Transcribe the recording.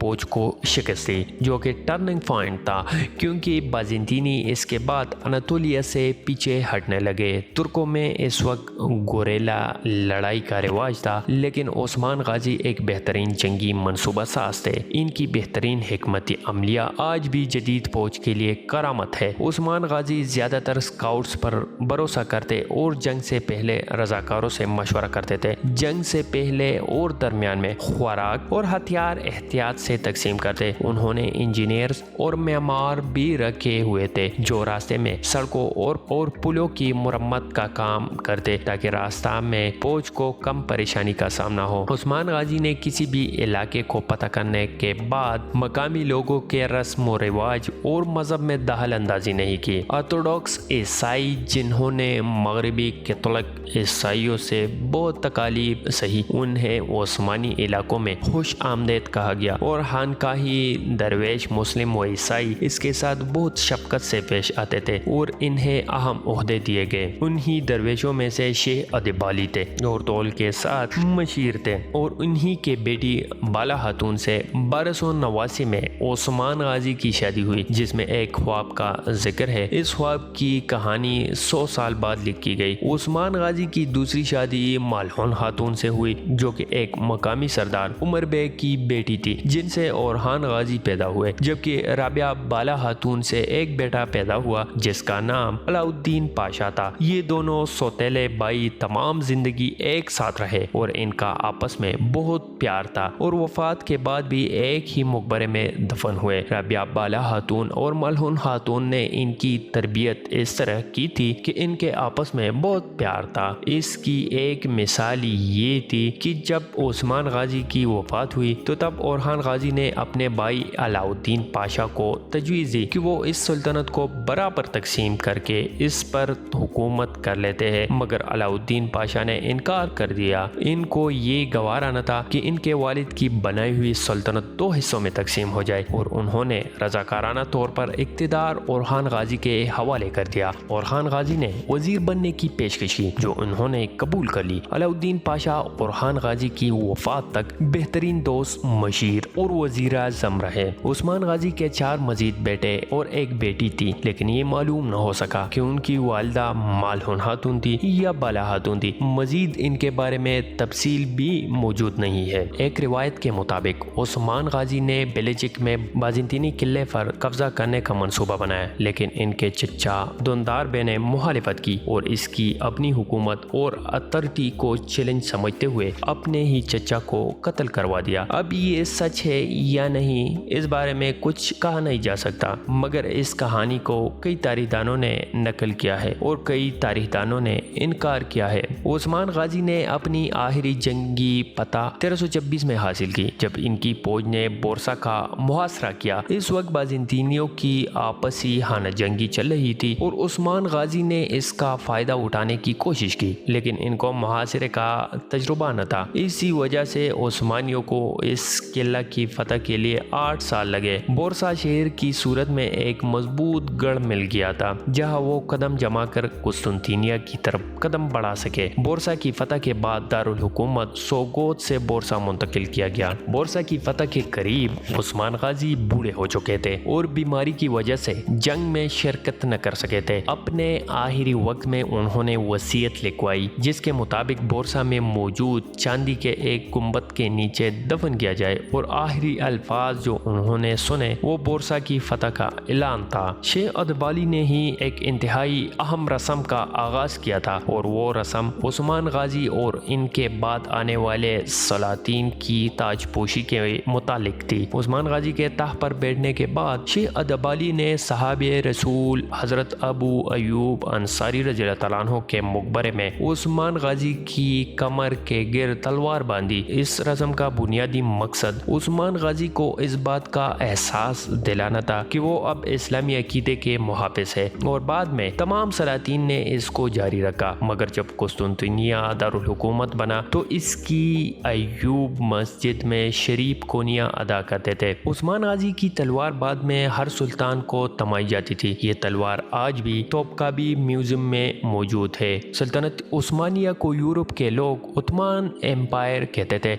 फौज को शिकस्त दी, जो कि टर्निंग पॉइंट था, क्योंकि बाज़ंतीनी इसके बाद अनातोलिया से पीछे हटने लगे। तुर्कों में इस वक्त गोरेला लड़ाई का रिवाज था, लेकिन उस्मान गाजी एक बेहतरीन जंगी मंसूबा साज थे। इनकी बेहतरीन हिकमत अमलिया आज भी जदीद फौज के लिए करामत है। उस्मान गाजी ज़्यादातर स्काउट्स पर भरोसा करते और जंग से पहले रजाकारों से मशवरा करते थे। जंग से पहले और दरमियान में खुराक और हथियार एहतियात से तकसीम करते। उन्होंने इंजीनियर्स और मेमार भी रखे हुए थे, जो रास्ते में सड़कों और पुलों की मुरम्मत का काम करते, ताकि रास्ता में फौज को कम परेशानी का सामना हो। उस्मान गाजी ने किसी भी इलाके को पता करने के बाद मकामी लोगों के रस्म व रिवाज और मजहब में दखल अंदाजी नहीं की। ऑर्थोडॉक्स ईसाई, जिन्होंने मगरबी कैथोलिक ईसाइयों से बहुत तकालीफ सही, उन्हें ओस्मानी इलाकों में खुश आमदेद कहा गया और खानकाही दरवेश मुस्लिम व ईसाई इसके साथ बहुत शफकत से पेश आते थे और इन्हें अहम ओहदे दिए गए। उन्हीं दरवेशों में से शेख अदबाली थे, और तौल के साथ मशहूर थे, और उन्हीं के बेटी बाला खातून से 1289 में उस्मान गाजी की शादी हुई, जिसमें एक ख्वाब का जिक्र है। इस ख्वाब की कहानी 100 साल बाद लिखी गई। उस्मान गाजी की दूसरी शादी मालहून खातून से हुई, जो कि एक मकामी सरदार उमर बेग की बेटी थी, जिनसे ओरहान गाजी पैदा हुए। जबकि राबिया बाला खातून से एक बेटा पैदा हुआ, जिसका नाम अलाउद्दीन पाशा था। ये दोनों सौतेले भाई तमाम जिंदगी एक साथ रहे और इनका आपस में बहुत प्यार था, और वफात के बाद भी एक ही मकबरे में दफन हुए। राबिया बाला खातून और मलहून खातून ने इनकी तरबियत इस तरह की थी कि इनके आपस में बहुत प्यार था। इसकी एक मिसाल ये थी कि जब उस्मान गाजी की वफात हुई तो तब ओरहान गाजी ने अपने भाई अलाउद्दीन पाशा को तजवीज़ दी कि वो इस सुल्तनत को बराबर तकसीम करके इस पर हुकूमत कर लेते हैं, मगर अलाउद्दीन पाशा ने इनकार कर दिया। इनको ये गवारा न था कि इनके वालिद की बनाई हुई सुल्तनत 2 हिस्सों में तकसीम हो जाए, और उन्होंने रजाकाराना तौर पर इक़्तिदार ओरहान गाजी के हवाले कर दिया। ओरहान गाजी ने वजीर बनने की पेशकश की, जो उन्होंने कबूल कर ली। अलाउद्दीन पाशा ओरहान गाजी की वफात तक बेहतरीन दोस्त, मशीर और वजीर आज़म रहे। उस्मान गाजी के 4 मजीद बेटे और एक बेटी थी, लेकिन ये मालूम न हो सका कि उनकी वालिदा मालहून खातून थी या बाला खातून थी। मजीद इनके बारे में तफसील भी मौजूद नहीं है। एक रिवायत के मुताबिक उस्मान गाजी ने बेल्जिक में बाज़ंतीनी किले पर कब्जा करने का मंसूबा बनाया, लेकिन इनके चचा दुंदार बे ने मुखालिफत की और इसकी अपनी हुकूमत और अथॉरिटी को चैलेंज समझते हुए अपने ही चचा को कत्ल करवा दिया। अब ये सच है या नहीं, इस बारे में कुछ कहा नहीं जा सकता, मगर इस कहानी को कई तारीखदानों ने नकल किया है और कई तारीखदानों ने इनकार किया है। उस्मान गाजी ने अपनी आखिरी जंगी पता 1326 में हासिल की, जब इनकी फौज ने बोरसा का मुहासरा किया। इस वक्त बाज़ंतीनियों की आपसी खाना जंगी चल रही थी और उस्मान गाजी ने इसका फ़ायदा उठाने की कोशिश की, लेकिन इनको मुहासरे का तजुर्बा न था। इसी वजह से उस्मानियों को इस किला की फतह के लिए 8 साल लगे। बोरसा शहर की सूरत में एक मजबूत गढ़ मिल गया था, जहां वो कदम जमा कर कुस्तुनतिनिया की तरफ कदम बढ़ा सके। बोरसा की फतह के बाद दारुल हुकूमत सोगोत से बोरसा मुंतकिल किया गया। बोरसा की फतह के करीब उस्मान गाजी बूढ़े हो चुके थे और बीमारी की वजह से जंग में शिरकत न कर सके थे। अपने आखिरी वक्त में उन्होंने वसीयत लिखवाई, जिसके मुताबिक बोरसा में मौजूद चांदी के एक गुंबद के नीचे दफन किया जाए, और आखिरी अल्फाज जो उन्होंने सुने वो बोरसा की फतह का ऐलान था। शेख अदबाली ने ही एक इंतहाई अहम रस्म का आगाज किया था, और वो रस्म उस्मान गाजी और इनके बाद आने वाले सलातीन की ताजपोशी के मुतालिक थी। उस्मान गाजी के ताह पर बैठने के बाद शेख अदबाली ने सहाबे रसूल हजरत अबू अयूब अंसारी रज़ियल्लाहु तआला अन्हु के मकबरे में उस्मान गाजी की कमर के गिर तलवार बांधी। इस रस्म का बुनियादी मकसद उस्मान गाजी को इस बात का एहसास दिलाना था कि वो अब इस्लामी अकीदे के मुहाफिज है, और बाद में तमाम सलातीन ने इसको जारी रखा। मगर जब कुस्तुनतिनिया दारुल हुकूमत बना तो इसकी अयूब मस्जिद में शरीफ कोनिया अदा करते थे। उस्मान गाजी की तलवार बाद में हर सुल्तान को तमाई जाती थी। ये तलवार आज भी तोपकाबी म्यूजियम में मौजूद है। सल्तनत उस्मानिया को यूरोप के लोग उस्मान एम्पायर कहते थे,